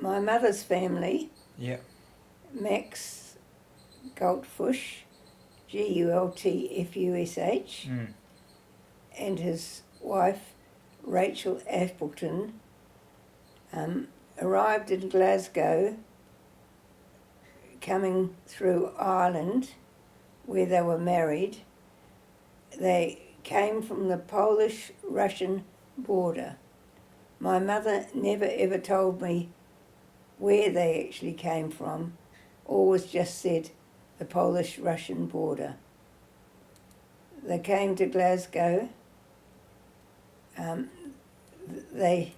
my mother's family, Yeah. Max Gultfush, Gultfush, Mm. and his wife, Rachel Appleton, arrived in Glasgow, coming through Ireland, where they were married. They came from the Polish-Russian border. My mother never ever told me where they actually came from, always just said the Polish-Russian border. They came to Glasgow. They,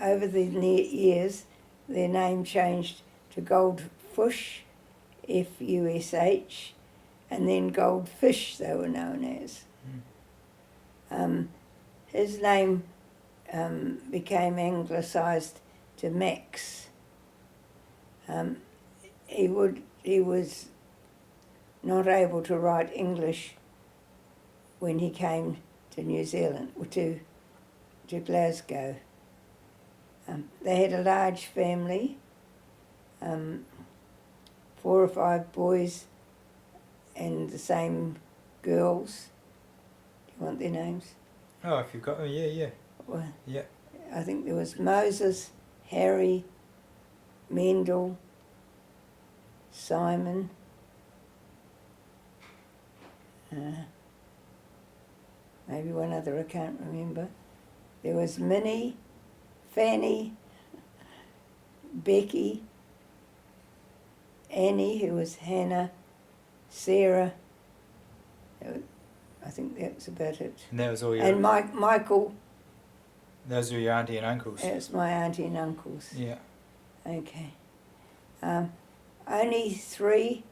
over the years, their name changed to Goldfush, Fush, and then Goldfish they were known as. His name became anglicised to Max. He was not able to write English when he came to New Zealand, to Glasgow. They had a large family, 4 or 5 boys and the same girls. Do you want their names? Oh, if you've got them, yeah. Well, Yeah. I think there was Moses, Harry, Mendel, Simon, maybe one other I can't remember. There was Minnie, Fanny, Becky, Annie, who was Hannah, Sarah. I think that was about it. And that was all your... And Michael. Those were your auntie and uncles? That's my auntie and uncles. Yeah. Okay. Only 3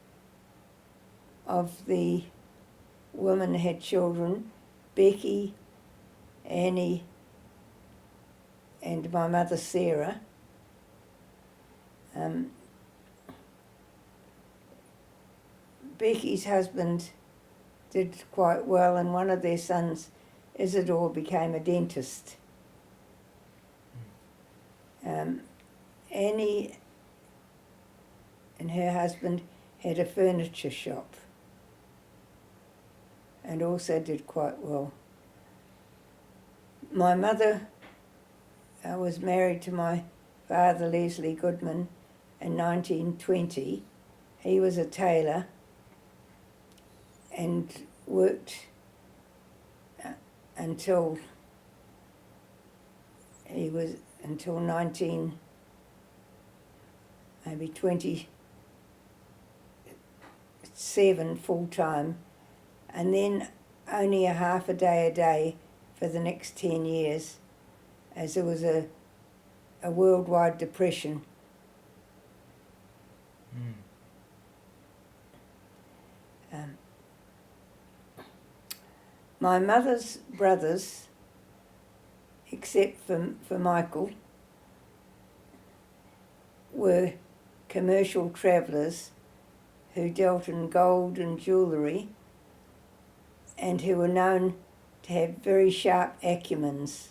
of the women had children, Becky, Annie, and my mother Sarah. Becky's husband did quite well, and one of their sons, Isidore, became a dentist. Annie and her husband had a furniture shop and also did quite well. My mother was married to my father, Leslie Goodman, in 1920. He was a tailor and worked until 27 full time, and then only a half a day for the next 10 years, as there was a worldwide depression. My mother's brothers, except for Michael, were commercial travellers who dealt in gold and jewellery and who were known to have very sharp acumens.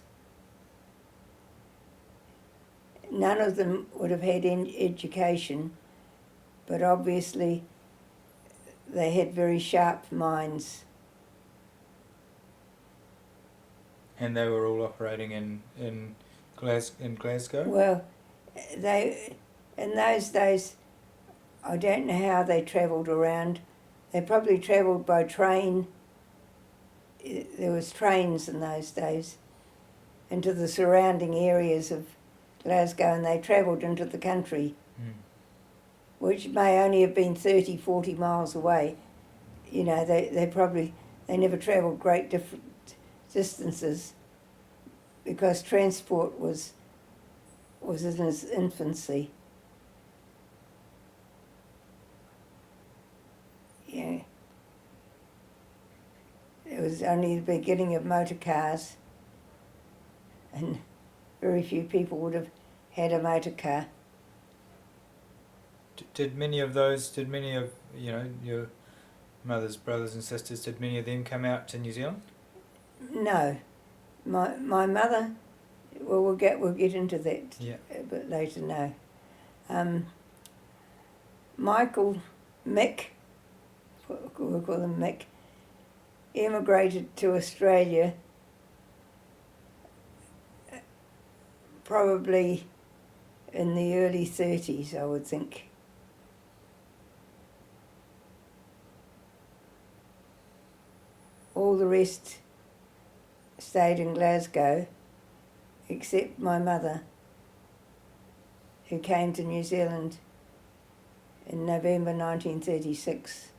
None of them would have had education, but obviously they had very sharp minds. And they were all operating in Glasgow? Well, in those days, I don't know how they travelled around. They probably travelled by train. There was trains in those days into the surrounding areas of Glasgow, and they travelled into the country, which may only have been 30, 40 miles away. You know, they never travelled great different distances because transport was in its infancy. Yeah. It was only the beginning of motor cars, and very few people would have had a motor car. Did many of your mother's brothers and sisters, did many of them come out to New Zealand? No. My mother, well, we'll get into that Yeah. a bit later, no. Michael Mick, we'll call him Mick, emigrated to Australia probably in the early 30s, I would think. All the rest stayed in Glasgow, except my mother, who came to New Zealand in November 1936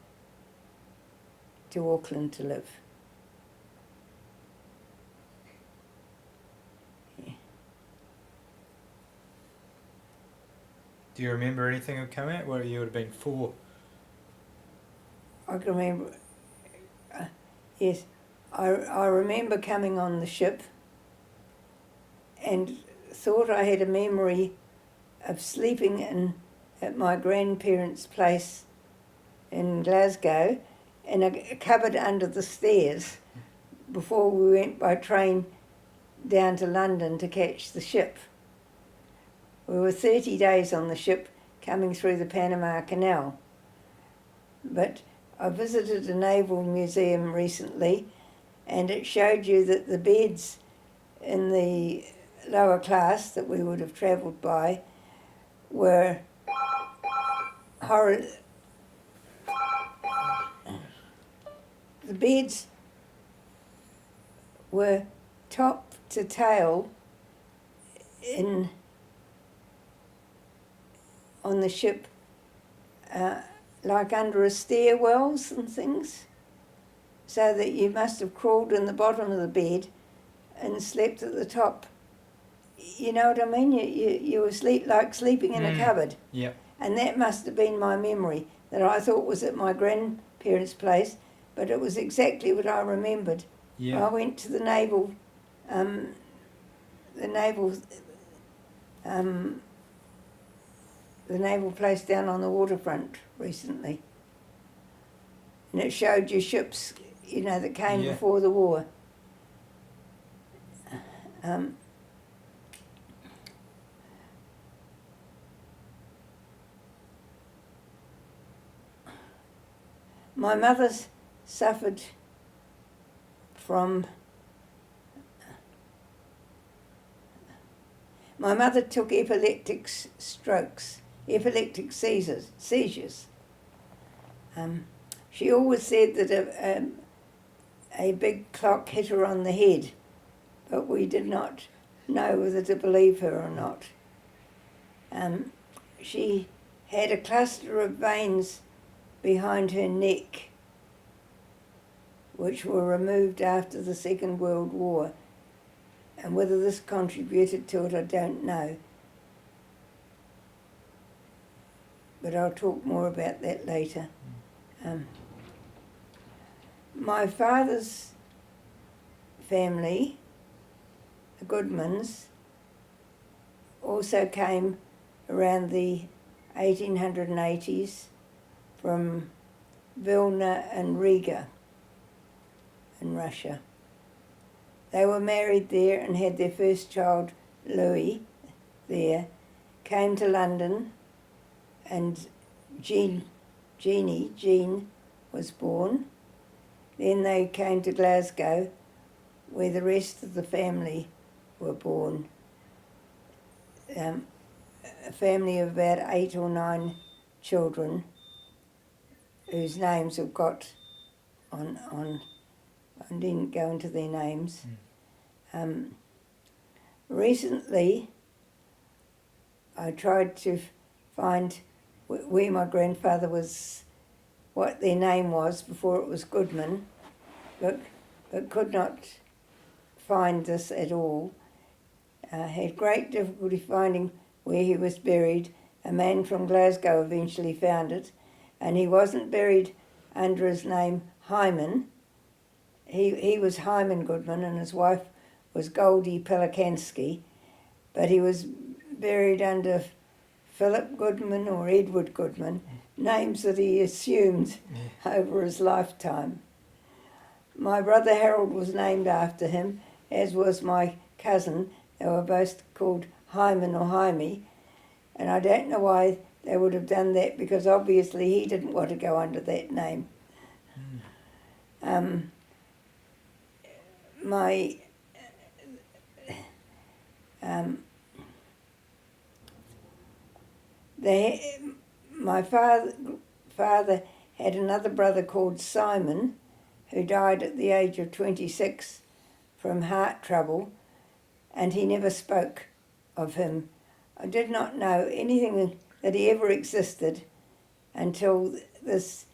to Auckland to live. Yeah. Do you remember anything of coming out? Well, you would have been 4. I can remember, yes, I remember coming on the ship and thought I had a memory of sleeping at my grandparents' place in Glasgow in a cupboard under the stairs before we went by train down to London to catch the ship. We were 30 days on the ship coming through the Panama Canal. But I visited a naval museum recently and it showed you that the beds in the lower class that we would have travelled by were the beds were top to tail on the ship, like under a stairwells and things, so that you must have crawled in the bottom of the bed and slept at the top. You know what I mean? You were sleeping in a cupboard. Yeah. And that must have been my memory, that I thought was at my grandparents' place, but it was exactly what I remembered. Yeah. I went to the naval place down on the waterfront recently, and it showed you ships, you know, that came before the war. My mother's suffered from... My mother took epileptic seizures. She always said that a big clock hit her on the head, but we did not know whether to believe her or not. She had a cluster of veins behind her neck, which were removed after the Second World War, and whether this contributed to it, I don't know. But I'll talk more about that later. My father's family, the Goodmans, also came around the 1880s from Vilna and Riga in Russia. They were married there and had their first child, Louis, there, came to London, and Jean was born. Then they came to Glasgow, where the rest of the family were born. A family of about 8 or 9 children, whose names have got on I didn't go into their names. Recently, I tried to find where my grandfather was, what their name was before it was Goodman, but could not find this at all. Had great difficulty finding where he was buried. A man from Glasgow eventually found it, and he wasn't buried under his name Hyman. He was Hyman Goodman and his wife was Goldie Pelikansky, but he was buried under Philip Goodman or Edward Goodman, names that he assumed over his lifetime. My brother Harold was named after him, as was my cousin. They were both called Hyman or Jaime, And I don't know why they would have done that, because obviously he didn't want to go under that name. Mm. My my father had another brother called Simon, who died at the age of 26 from heart trouble, and he never spoke of him. I did not know anything that he ever existed until this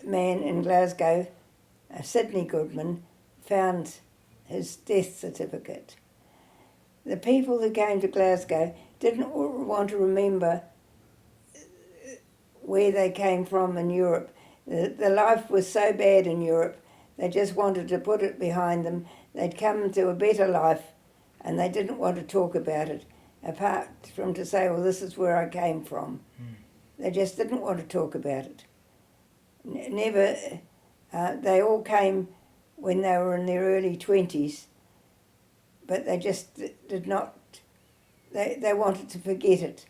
man in Glasgow, Sydney Goodman, found his death certificate. The people who came to Glasgow didn't want to remember where they came from in Europe. The life was so bad in Europe, they just wanted to put it behind them. They'd come to a better life, and they didn't want to talk about it, apart from to say, well, this is where I came from. They just didn't want to talk about it. Never. They all came when they were in their early 20s, but they just did not, they wanted to forget it.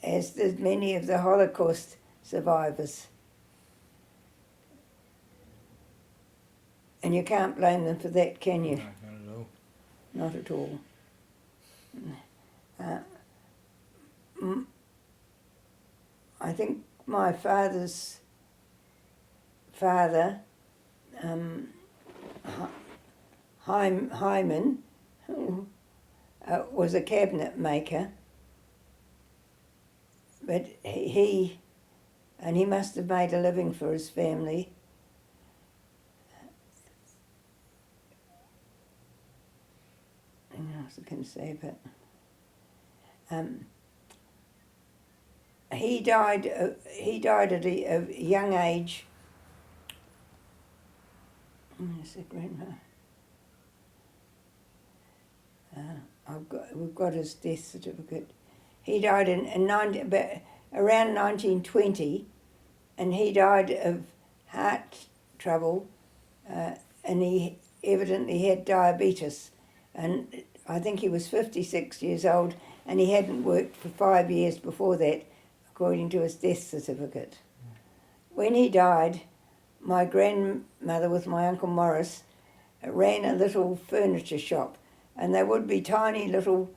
As did many of the Holocaust survivors. And you can't blame them for that, can you? No, not at all. Not at all. I think my father's father, Hyman, was a cabinet maker, but he must have made a living for his family. What else I can say, but he died at a young age. Where's the grandma? We've got his death certificate. He died around 1920, and he died of heart trouble, and he evidently had diabetes, and I think he was 56 years old, and he hadn't worked for 5 years before that, according to his death certificate. When he died, my grandmother with my Uncle Morris ran a little furniture shop, and there would be tiny little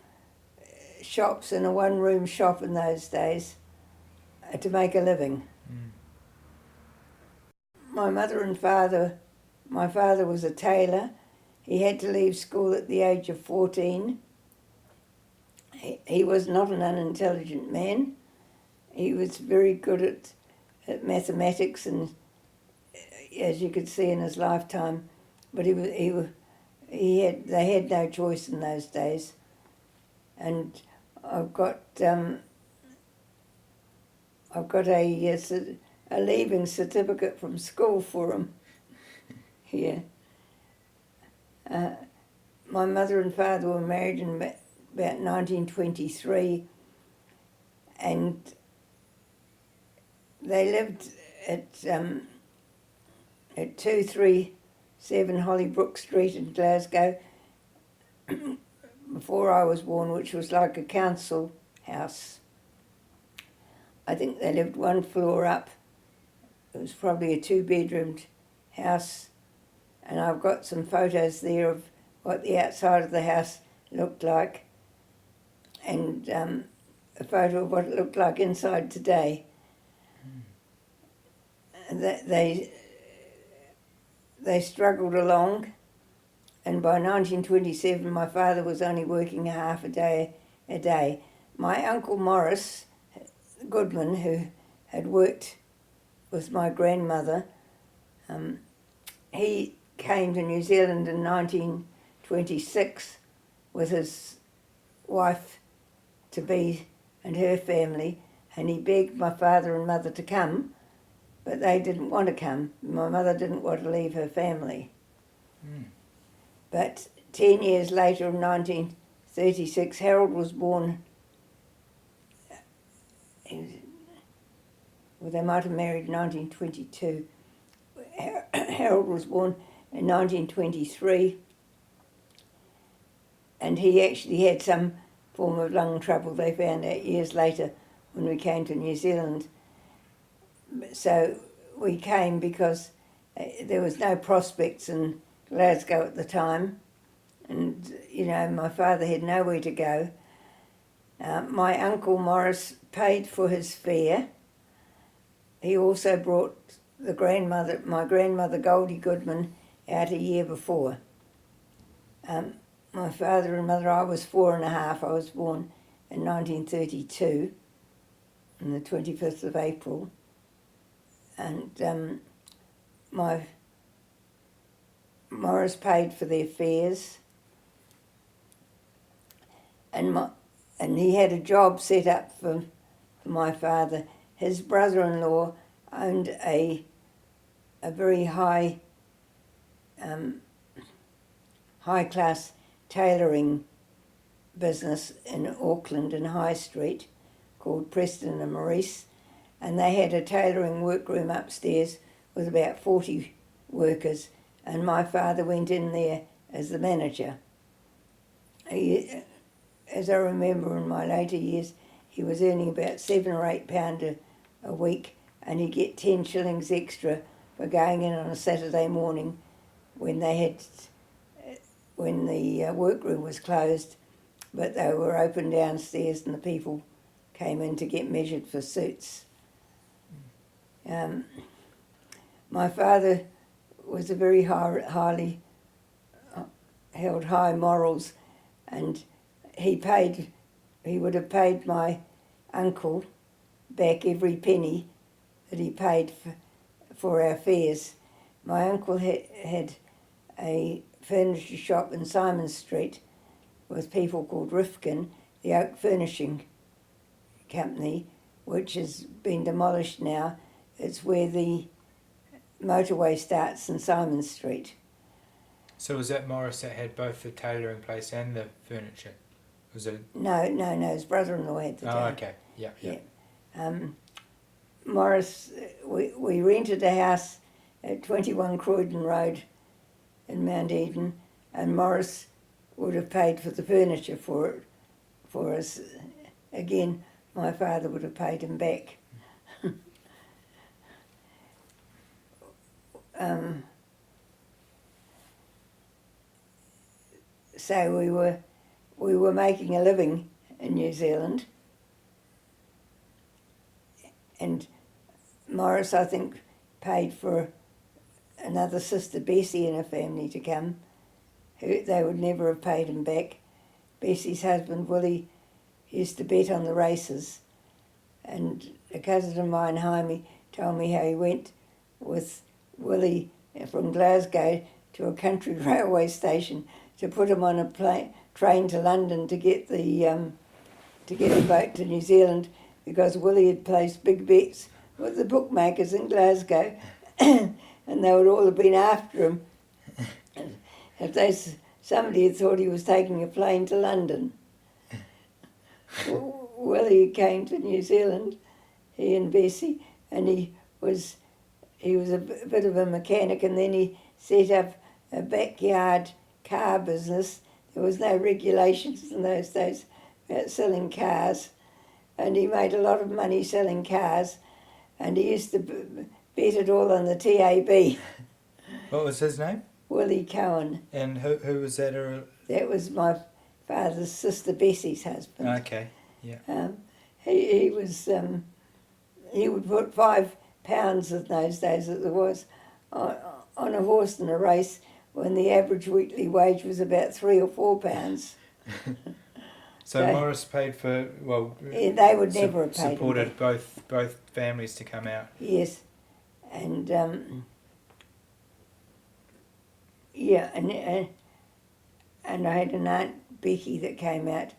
shops in a one-room shop in those days to make a living. My mother and father, my father was a tailor. He had to leave school at the age of 14. He was not an unintelligent man. He was very good at mathematics, and as you could see in his lifetime, but they had no choice in those days. And I've got a leaving certificate from school for him here. My mother and father were married in about 1923, and they lived at 237 Hollybrook Street in Glasgow before I was born, which was like a council house. I think they lived one floor up. It was probably a 2-bedroomed house, and I've got some photos there of what the outside of the house looked like, and a photo of what it looked like inside today. And they struggled along, and by 1927 my father was only working half a day a day. My Uncle Morris Goodman, who had worked with my grandmother, he came to New Zealand in 1926 with his wife-to-be and her family, and he begged my father and mother to come, but they didn't want to come. My mother didn't want to leave her family. But 10 years later, in 1936, Harold was born. Well, they might have married in 1922. Harold was born in 1923, and he actually had some form of lung trouble. They found out years later when we came to New Zealand. So we came because there was no prospects in Glasgow at the time, and my father had nowhere to go. My uncle Morris paid for his fare. He also brought my grandmother Goldie Goodman, out a year before. My father and mother, I was 4.5. I was born in 1932, on the 25th of April. And my Morris paid for their fares, and he had a job set up for my father. His brother-in-law owned a very high class tailoring business in Auckland in High Street called Preston and Maurice, and they had a tailoring workroom upstairs with about 40 workers, and my father went in there as the manager. As I remember in my later years, he was earning about £7 or £8 a week, and he'd get 10 shillings extra for going in on a Saturday morning when the workroom was closed, but they were open downstairs and the people came in to get measured for suits. My father was a very highly held high morals, and he would have paid my uncle back every penny that he paid for our fares. My uncle had a furniture shop in Simon Street with people called Rifkin, the Oak Furnishing Company, which has been demolished now. It's where the motorway starts in Simon Street. So was that Morris that had both the tailoring place and the furniture? Was it? No, his brother-in-law had the town. Okay, yeah. Morris, we rented a house at 21 Croydon Road in Mount Eden, and Morris would have paid for the furniture for us. Again, my father would have paid him back. So we were making a living in New Zealand, and Morris, I think, paid for another sister, Bessie, and her family to come. They would never have paid him back. Bessie's husband, Willie, used to bet on the races, and a cousin of mine, Jaime, told me how he went with Willie from Glasgow to a country railway station to put him on a train to London to get the boat to New Zealand, because Willie had placed big bets with the bookmakers in Glasgow, and they would all have been after him if somebody had thought he was taking a plane to London. Willie came to New Zealand, he and Bessie, and he was a bit of a mechanic, and then he set up a backyard car business. There was no regulations in those days about selling cars, and he made a lot of money selling cars, and he used to bet it all on the TAB. What was his name? Willie Cohen. And who was that? That was my father's sister Bessie's husband. Okay, yeah. He would put £5 in those days that there was on a horse in a race, when the average weekly wage was about £3 or £4. So Morris paid for, yeah, they would never have paid supported both families to come out. Yes, and and I had an Aunt Becky that came out.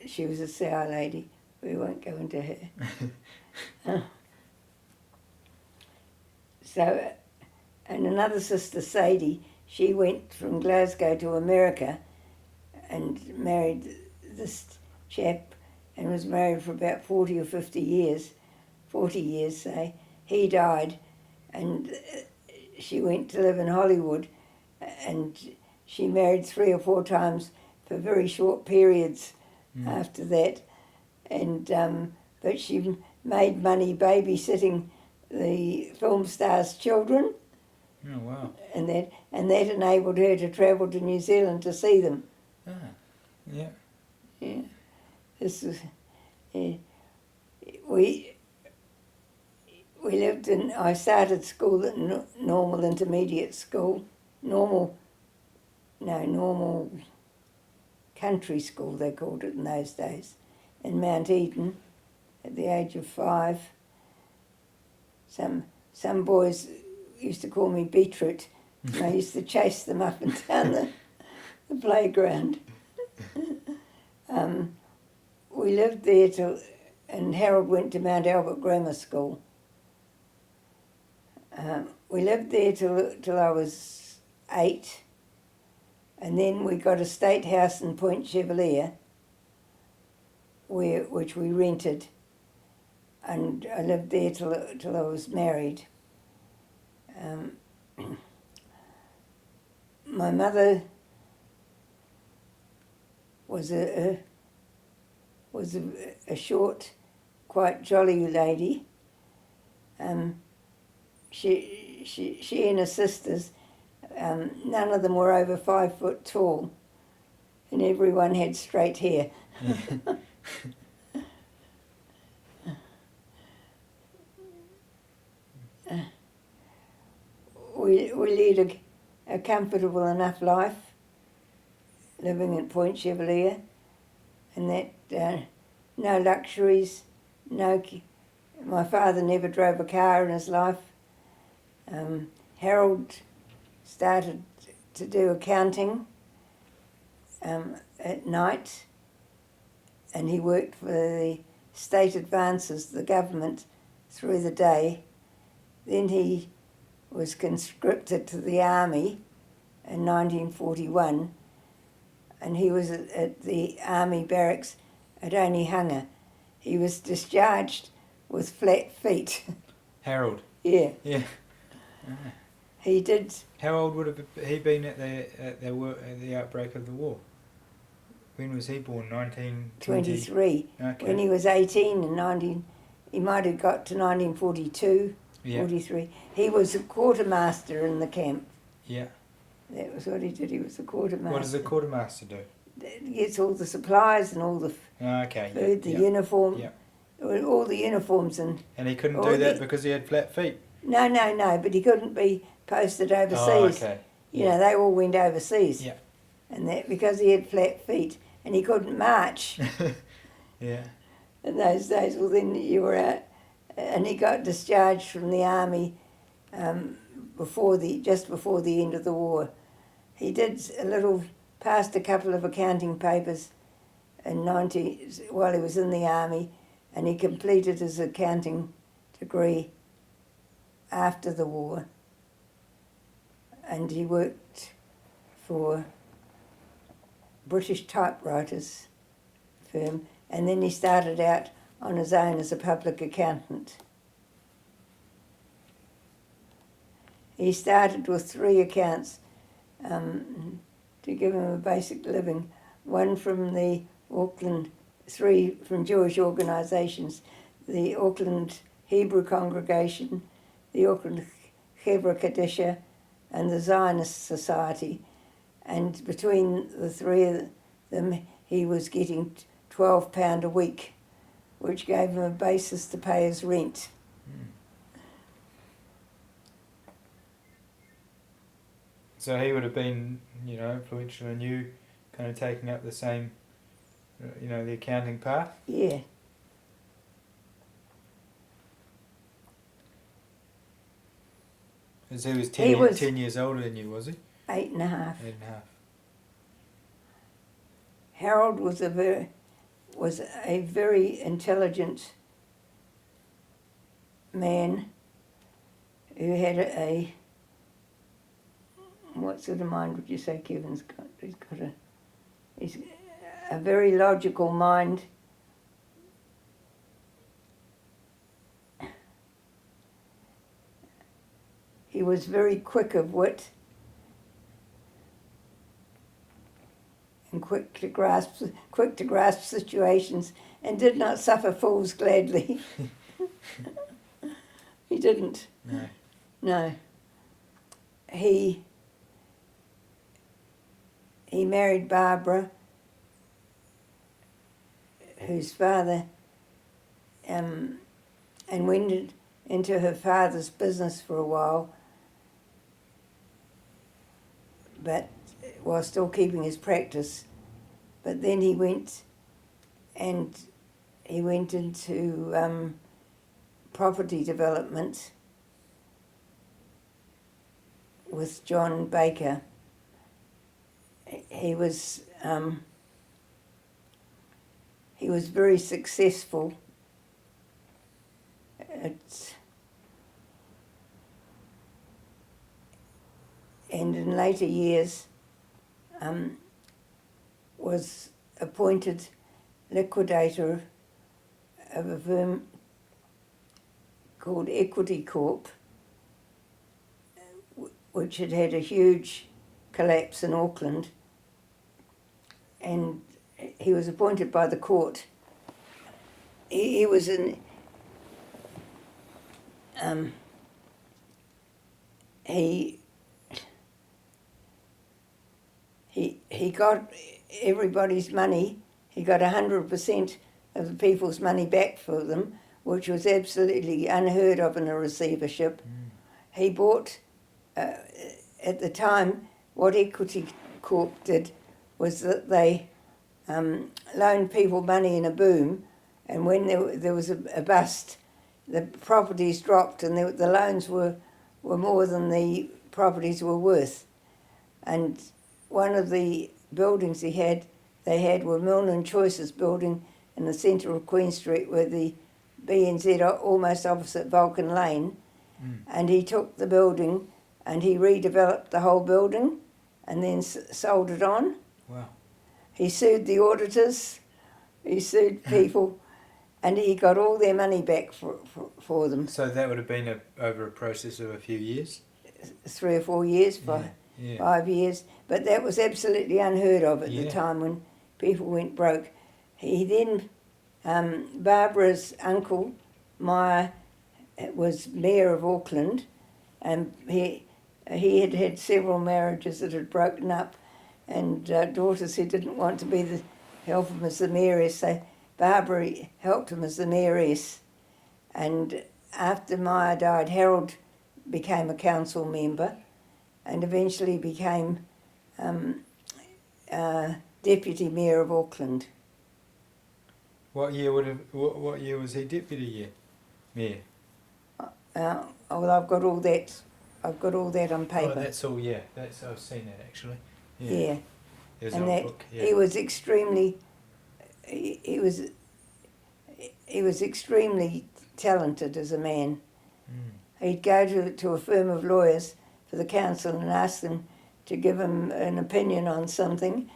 She was a sour lady. We won't go into her. So, and another sister, Sadie, she went from Glasgow to America and married this chap, and was married for about 40 or 50 years, 40 years, say. He died, and she went to live in Hollywood, and she married 3 or 4 times for very short periods Mm. after that, and but she made money babysitting the film stars' children, Oh wow. and that enabled her to travel to New Zealand to see them. Ah. Yeah. Yeah, this is we lived in. I started school at normal intermediate school, normal country school they called it in those days, in Mount Eden, at the age of 5. Some boys used to call me Beetroot, and I used to chase them up and down the playground. We lived there and Harold went to Mount Albert Grammar School. We lived there till I was 8, and then we got a state house in Point Chevalier, which we rented, and I lived there till I was married. My mother was a short, quite jolly lady. She and her sisters, none of them were over 5 foot tall, and everyone had straight hair. We lead a comfortable enough life, living at Point Chevalier, and that no luxuries, my father never drove a car in his life. Harold started to do accounting at night, and he worked for the state advances, the government, through the day. Then he was conscripted to the army in 1941, and he was at the army barracks at Onehunga. He was discharged with flat feet. Harold. Yeah. Yeah. He did. How old would have he been at the outbreak of the war? When was he born? 23. Okay. When he was 18 in 19, he might have got to 1942, Yeah. 43. He was a quartermaster in the camp. Yeah. That was what he did. He was a quartermaster. What does a quartermaster do? He gets all the supplies and all the Okay. food, the yeah. uniform, Yeah. all the uniforms and. And he couldn't all do that the- because he had flat feet. No, but he couldn't be posted overseas. Oh, okay. You know, they all went overseas. Yeah. And that because he had flat feet and he couldn't march Yeah. in those days. Well, then you were out, and he got discharged from the army just before the end of the war. He did passed a couple of accounting papers while he was in the army, and he completed his accounting degree after the war. And he worked for British typewriters firm, and then he started out on his own as a public accountant. He started with 3 accounts to give him a basic living, one from the Auckland, 3 from Jewish organisations, the Auckland Hebrew Congregation, the Auckland Chevra Kadisha, and the Zionist Society. And between the 3 of them, he was getting £12 a week, which gave him a basis to pay his rent. So he would have been, influential in you kind of taking up the same, the accounting path? Yeah. Because he was 10 years older than you, was he? 8 and a half. 8 and a half. Harold was a very intelligent man who had what sort of mind would you say Kevin's got? He's a very logical mind. He was very quick of wit. quick to grasp situations, and did not suffer fools gladly. He didn't. No. No. He married Barbara, whose father, and went into her father's business for a while, but while still keeping his practice. But then he went into property development with John Baker. He was very successful. And in later years was appointed liquidator of a firm called Equity Corp, which had had a huge collapse in Auckland, and he was appointed by the court. He was in he got everybody's money. He got 100% of the people's money back for them, which was absolutely unheard of in a receivership. He bought, at the time, what Equity Corp did was that they loaned people money in a boom, and when there was a bust, the properties dropped and the loans were more than the properties were worth. And one of the buildings they had were Milne & Choice's building in the centre of Queen Street, where the BNZ are almost opposite Vulcan Lane. And he took the building and he redeveloped the whole building and then sold it on. Wow. He sued the auditors, he sued people, and he got all their money back for them. So that would have been over a process of a few years? 3 or 4 years, 5 years. But that was absolutely unheard of at the time when people went broke. He then, Barbara's uncle, Meyer, was mayor of Auckland, and he had had several marriages that had broken up, and daughters who didn't want to help him as the mayoress. So Barbara helped him as the mayoress. And after Meyer died, Harold became a council member and eventually became deputy mayor of Auckland. What year was he deputy mayor? Well, I've got all that on paper. Oh, that's all. Yeah, I've seen that actually. Yeah. There's and an that book. Yeah. he was extremely talented as a man. He'd go to a firm of lawyers for the council and ask them to give him an opinion on something,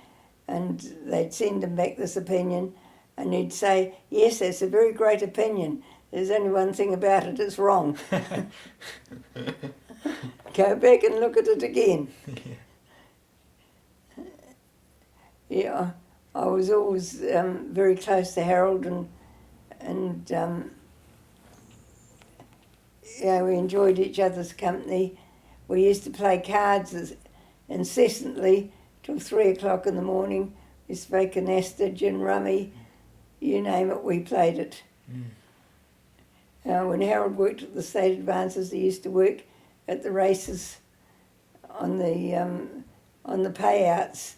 and they'd send him back this opinion, and he'd say, "Yes, that's a very great opinion. There's only one thing about it, it's wrong." Go back and look at it again. Yeah, I was always very close to Harold, and we enjoyed each other's company. We used to play cards incessantly till 3 o'clock in the morning. We spoke canasta, gin rummy, you name it, we played it. When Harold worked at the State Advances, he used to work at the races on the payouts,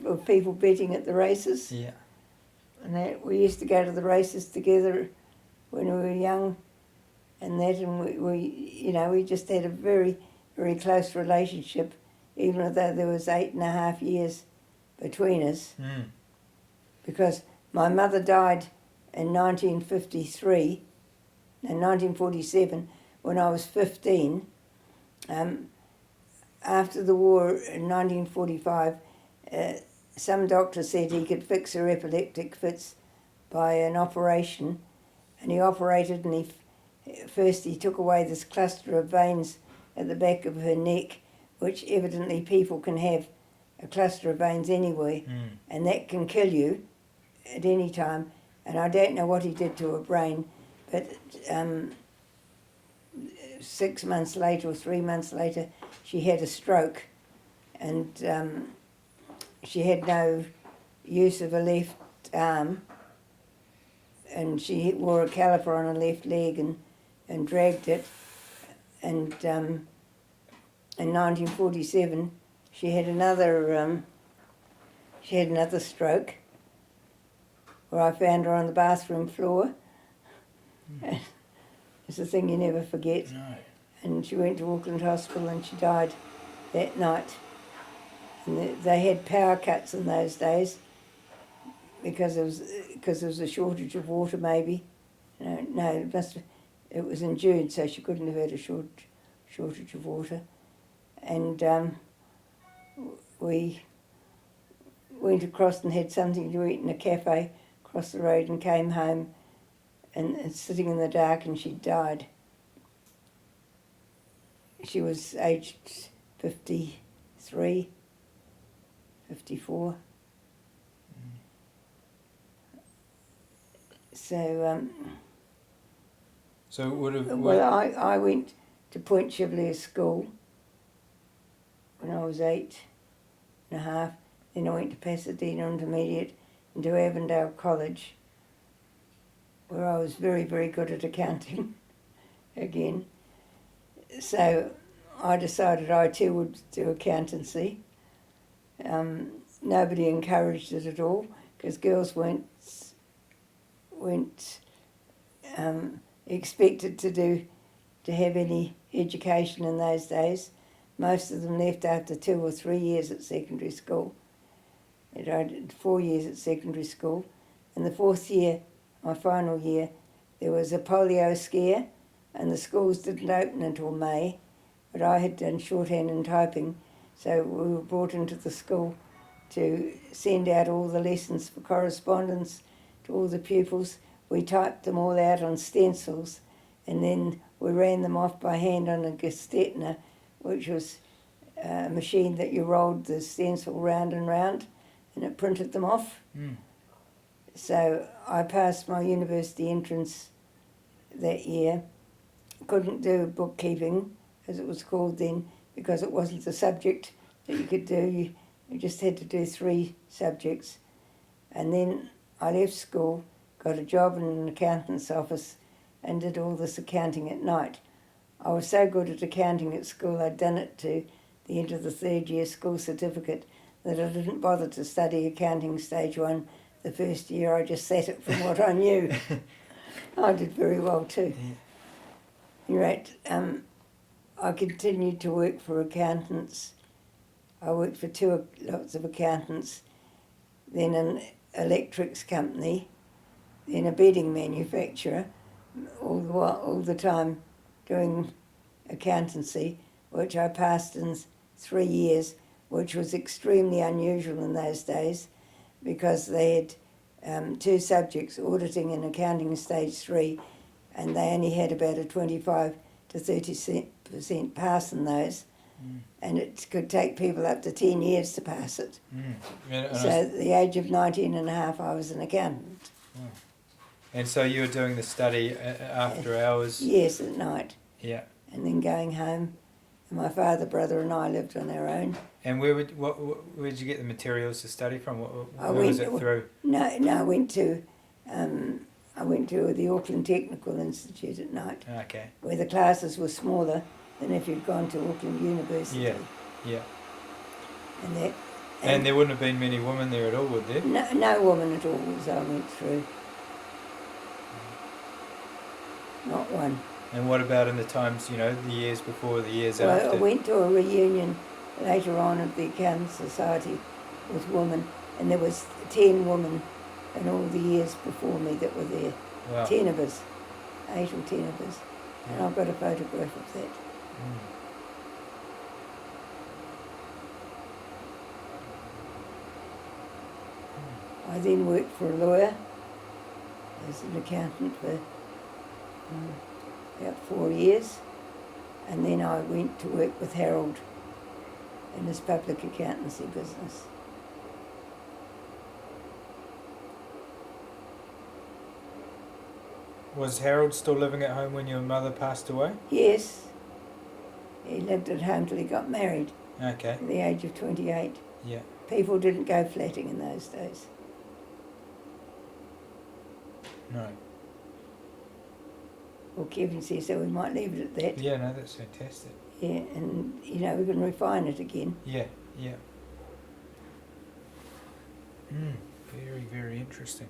of people betting at the races. Yeah. And we used to go to the races together when we were young, and we just had a very, very close relationship, even though there was 8.5 years between us. Because my mother died in 1947, when I was 15. After the war in 1945, some doctor said he could fix her epileptic fits by an operation, and he operated, and he took away this cluster of veins at the back of her neck, which evidently people can have a cluster of veins anywhere, and that can kill you at any time. And I don't know what he did to her brain, but 6 months later or 3 months later, she had a stroke, and she had no use of her left arm, and she wore a caliper on her left leg and dragged it. And in 1947, she had another stroke, where I found her on the bathroom floor. It's a thing you never forget. No. And she went to Auckland Hospital and she died that night. And they had power cuts in those days because there was a shortage of water, maybe. No, it was in June, so she couldn't have had a shortage of water. And we went across and had something to eat in a cafe across the road and came home, and sitting in the dark, and she died. She was aged 53, 54. So it would have. well, I went to Point Chevalier School when I was 8 and a half. Then I went to Pasadena Intermediate and to Avondale College, where I was very, very good at accounting again. So I decided I too would do accountancy. Nobody encouraged it at all because girls weren't expected to have any education in those days. Most of them left after 2 or 3 years at secondary school. I did 4 years at secondary school. In the 4th year, my final year, there was a polio scare and the schools didn't open until May, but I had done shorthand and typing, so we were brought into the school to send out all the lessons for correspondence to all the pupils. We typed them all out on stencils and then we ran them off by hand on a Gestetner, which was a machine that you rolled the stencil round and round and it printed them off. So I passed my university entrance that year. Couldn't do bookkeeping, as it was called then, because it wasn't the subject that you could do. You just had to do 3 subjects. And then I left school, got a job in an accountant's office and did all this accounting at night. I was so good at accounting at school, I'd done it to the end of the 3rd year school certificate, that I didn't bother to study accounting stage 1 the first year. I just sat it from what I knew. I did very well too. Anyway, I continued to work for accountants. I worked for lots of accountants, then an electrics company, then a bedding manufacturer, all the time doing accountancy, which I passed in 3 years, which was extremely unusual in those days because they had 2 subjects, auditing and accounting stage 3, and they only had about a 25 to 30% pass in those, and it could take people up to 10 years to pass it. So at the age of 19 and a half, I was an accountant. And so you were doing the study after hours? Yes, at night. Yeah. And then going home. And my father, brother and I lived on our own. And where did you get the materials to study from? Where was it through? No, I went to the Auckland Technical Institute at night. Okay. Where the classes were smaller than if you'd gone to Auckland University. Yeah. And there wouldn't have been many women there at all, would there? No woman at all as I went through. Not one. And what about in the times, the years before, the years after? I went to a reunion later on of the Accountant Society with women, and there was 10 women in all the years before me that were there. Wow. 10 of us, 8 or 10 of us. And I've got a photograph of that. I then worked for a lawyer as an accountant for about 4 years, and then I went to work with Harold in his public accountancy business. Was Harold still living at home when your mother passed away? Yes, he lived at home till he got married Okay. at the age of 28. Yeah. People didn't go flatting in those days. No. Well, Kevin says so we might leave it at that. Yeah, no, that's fantastic. Yeah, and we can refine it again. Yeah, yeah. Very, very interesting.